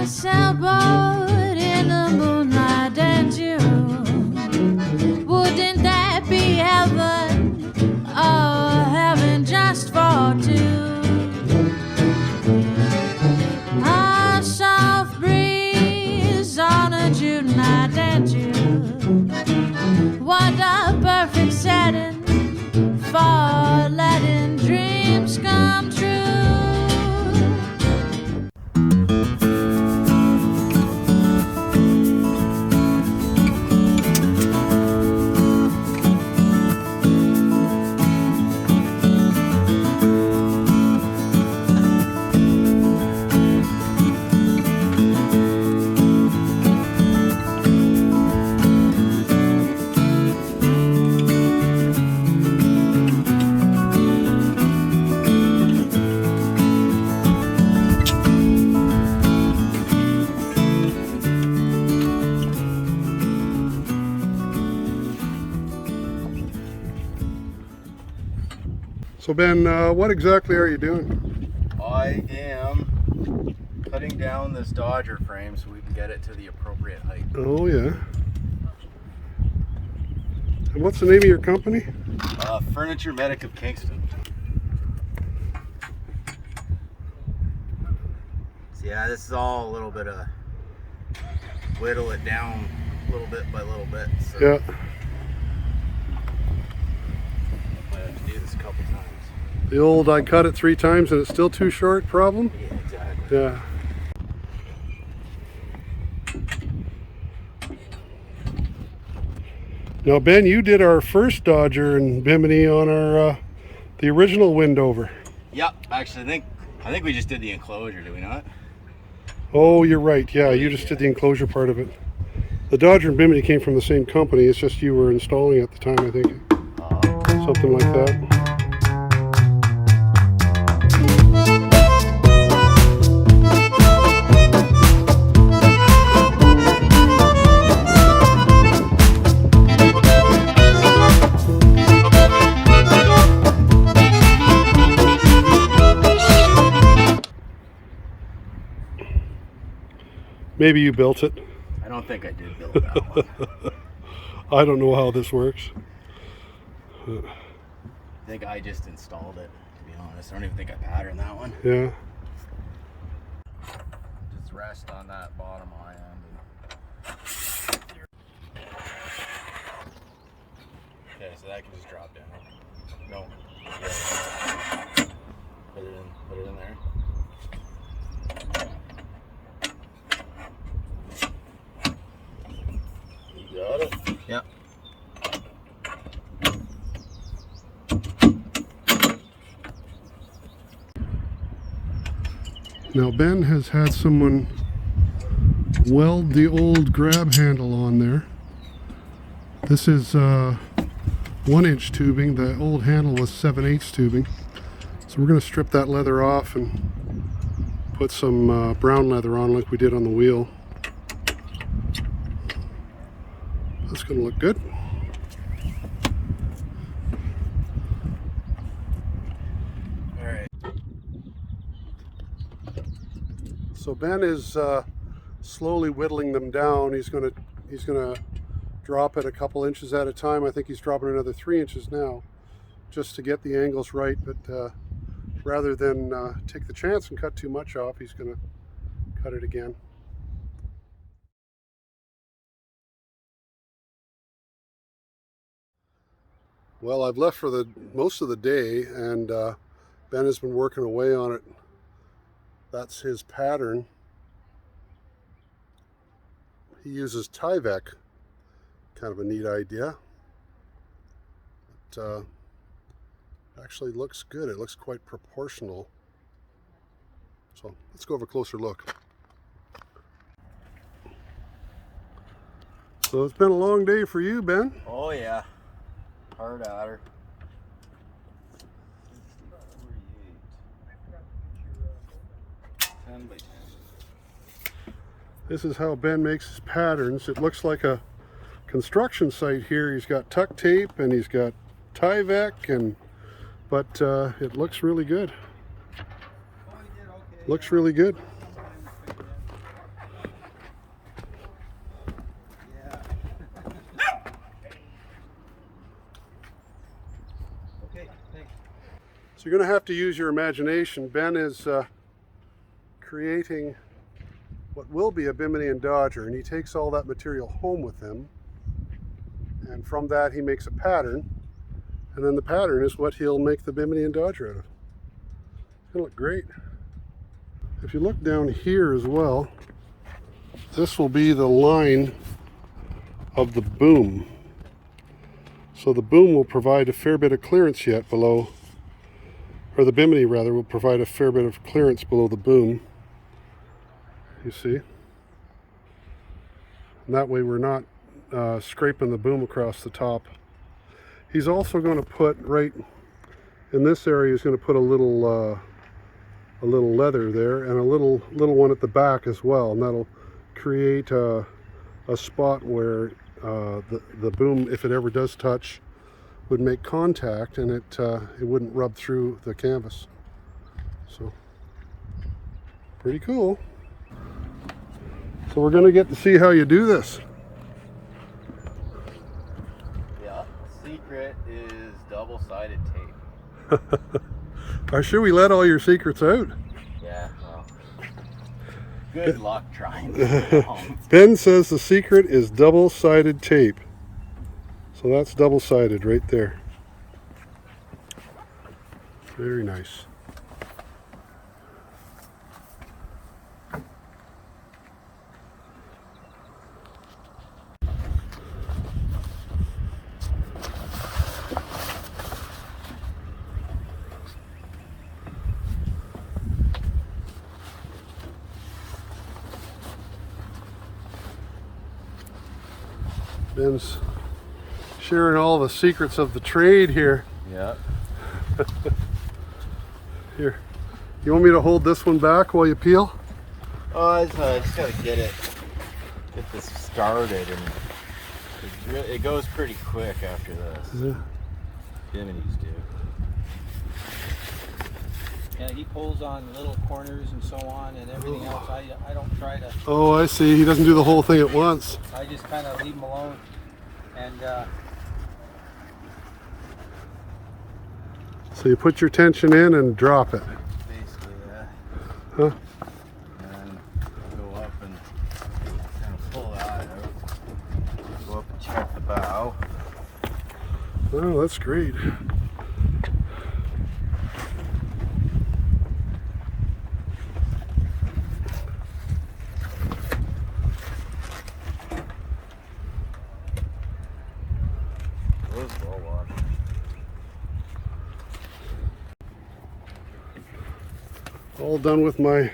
sailboat in the moonlight and June. Wouldn't that be heaven? Oh, heaven just for two. A soft breeze on a June night and June. What a perfect setting for letting dreams come true. So Ben, what exactly are you doing? I am cutting down this Dodger frame so we can get it to the appropriate height. Oh yeah. And what's the name of your company? Furniture Medic of Kingston. So yeah, this is all a little bit of whittle it down little bit by little bit. So Yeah. I have to do this a couple times. The old I cut it 3 times and it's still too short problem? Yeah, exactly. Yeah. Now Ben, you did our first Dodger in Bimini on our the original Windover. Yep, actually I think we just did the enclosure, did we not? Oh, you're right. Yeah, you just did the enclosure part of it. The Dodger and Bimini came from the same company. It's just you were installing at the time, I think. Something like that. Maybe you built it. I don't think I did build that one. I don't know how this works. I think I just installed it, to be honest. I don't even think I patterned that one. Yeah. Just rest on that bottom eye end. Okay, so that can just drop down. No. Yeah. Put it in there. You got it? Yep. Now Ben has had someone weld the old grab handle on there. This is 1-inch tubing. The old handle was 7/8 tubing. So we're going to strip that leather off and put some brown leather on like we did on the wheel. That's going to look good. So Ben is slowly whittling them down. He's gonna drop it a couple inches at a time. I think he's dropping another 3 inches now, just to get the angles right. But rather than take the chance and cut too much off, he's gonna cut it again. Well, I've left for most of the day, and Ben has been working away on it. That's his pattern. He uses Tyvek, kind of a neat idea. It actually looks good. It looks quite proportional. So let's go have a closer look. So it's been a long day for you, Ben. Oh yeah, hard at her. This is how Ben makes his patterns. It looks like a construction site here. He's got tuck tape and he's got Tyvek, but it looks really good. Looks really good. you're going to have to use your imagination. Ben is creating what will be a Bimini and Dodger, and he takes all that material home with him, and from that he makes a pattern, and then the pattern is what he'll make the Bimini and Dodger out of. It's going to look great. If you look down here as well, this will be the line of the boom. So the boom will provide a fair bit of clearance yet below, or the Bimini rather, will provide a fair bit of clearance below the boom. You see? And that way we're not scraping the boom across the top. He's also going to put, right in this area, he's going to put a little leather there, and a little one at the back as well, and that'll create a spot where the boom, if it ever does touch, would make contact, and it wouldn't rub through the canvas. So pretty cool. So we're going to get to see how you do this. Yeah, the secret is double-sided tape. Are sure we let all your secrets out? Yeah, well, good luck trying. Ben says the secret is double-sided tape. So that's double-sided right there. Very nice. Ben's sharing all the secrets of the trade here. Yeah. Here, you want me to hold this one back while you peel? Oh, I just gotta get this started, and it goes pretty quick after this. Yeah. Biminis do. Yeah, he pulls on little corners and so on, and everything else. I don't try to. Oh, I see. He doesn't do the whole thing at once. I just kind of leave him alone, and So you put your tension in and drop it. Basically, yeah. Huh? And go up and kind of pull that out. Go up and check the bow. Oh, that's great. Those well washed. All done with my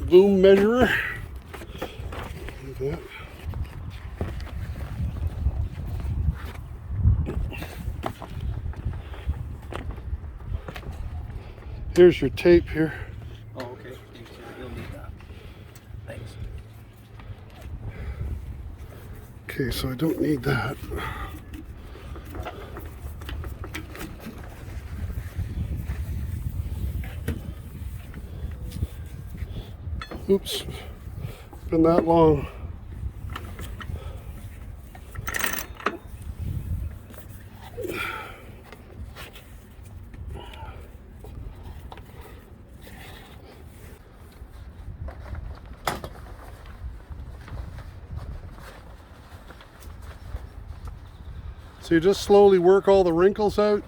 boom measurer. Like that. Here's your tape here. oh, okay. Thanks, you'll need that. Thanks. Okay, so I don't need that. Oops, been that long. So you just slowly work all the wrinkles out?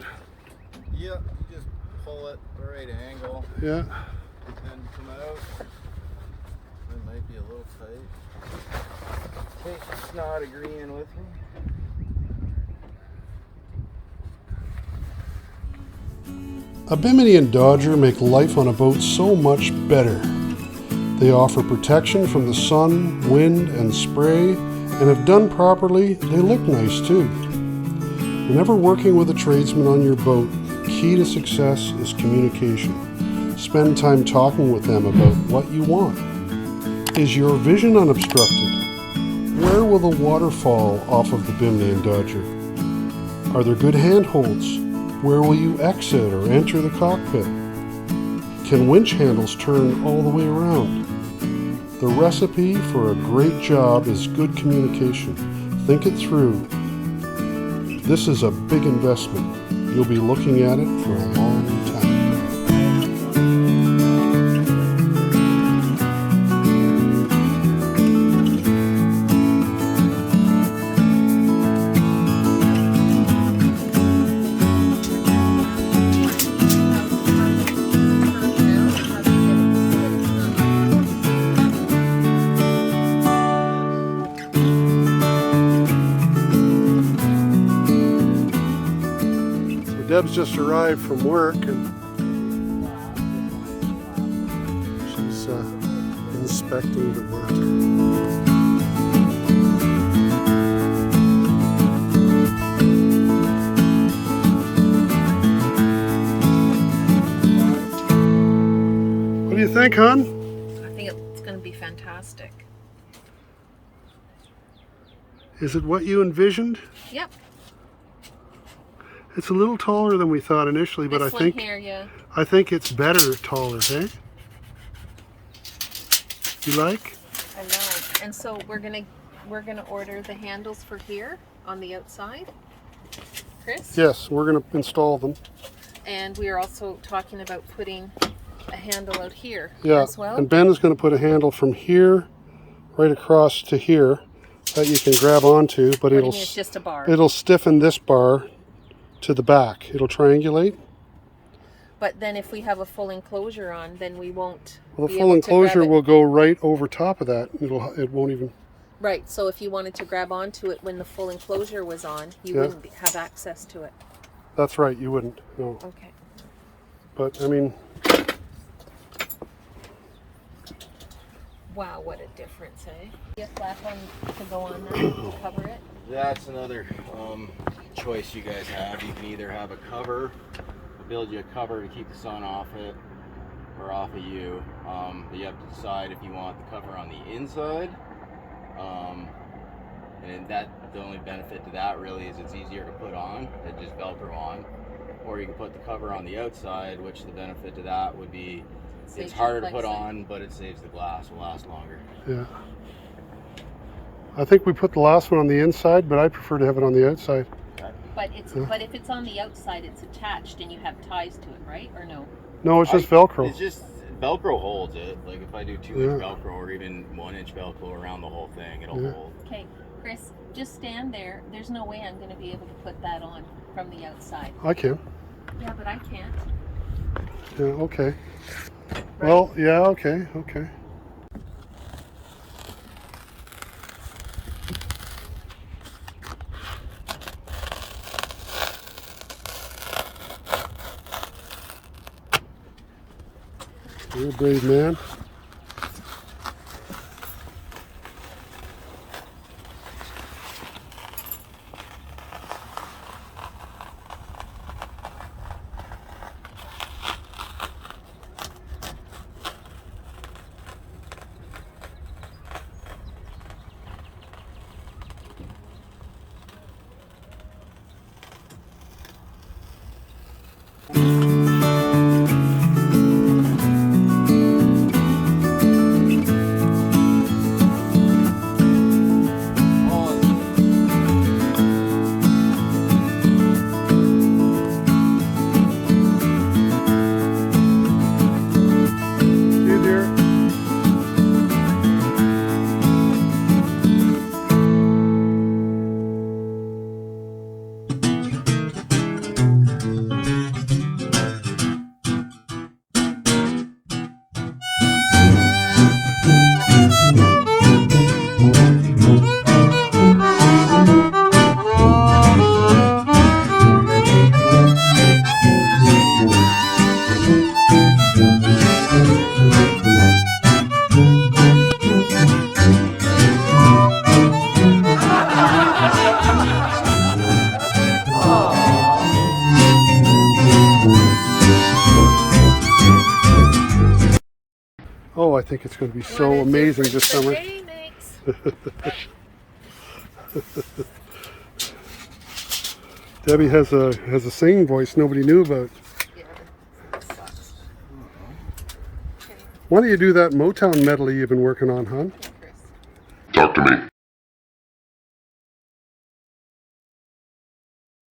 Yeah, you just pull it the right angle, Yeah. then come out. It might be a little tight. Tape's not agreeing with me. A Bimini and Dodger make life on a boat so much better. They offer protection from the sun, wind, and spray, and if done properly, they look nice too. Whenever working with a tradesman on your boat, key to success is communication. Spend time talking with them about what you want. Is your vision unobstructed? Where will the water fall off of the Bimini and Dodger? Are there good handholds? Where will you exit or enter the cockpit? Can winch handles turn all the way around? The recipe for a great job is good communication. Think it through. This is a big investment. You'll be looking at it for a long time. Deb's just arrived from work and she's inspecting the work. What do you think, hon? I think it's going to be fantastic. Is it what you envisioned? Yep. It's a little taller than we thought initially, but This I think one here, yeah. I think it's better taller, hey? You like? I know. And so we're gonna order the handles for here on the outside, Chris. Yes, we're gonna install them. And we are also talking about putting a handle out here Yeah, as well. and Ben is going to put a handle from here right across to here that you can grab onto, but What do you mean, it's just a bar. it'll stiffen this bar to the back. It'll triangulate. But then if we have a full enclosure on, then we won't. Well, the be full able to grab enclosure it. will go right over top of that. It won't even. Right. So if you wanted to grab onto it when the full enclosure was on, you Yeah. wouldn't have access to it. That's right. You wouldn't. No. Okay. But I mean, Wow, what a difference, eh? Get flap on to go on there to cover it. That's another choice you guys have. You can either have a cover, build you a cover to keep the sun off it or off of you. But you have to decide if you want the cover on the inside. And the only benefit to that really is it's easier to put on. It just Velcro on. Or you can put the cover on the outside, which the benefit to that would be it's harder to put on, but it saves the glass, will last longer. yeah. I think we put the last one on the inside, but I prefer to have it on the outside. But if it's on the outside, it's attached and you have ties to it, right? Or no? No, it's just Velcro. It's just Velcro holds it. Like if I do 2-inch Velcro or even 1-inch Velcro around the whole thing, it'll hold. Okay, Chris, just stand there. There's no way I'm going to be able to put that on from the outside. I can. Yeah, but I can't. Yeah, okay. Right? Well, yeah, okay, okay. You're a brave man. Oh, I think it's going to be so amazing this summer. Debbie has a singing voice nobody knew about. Why don't you do that Motown medley you've been working on, hon? Talk to me.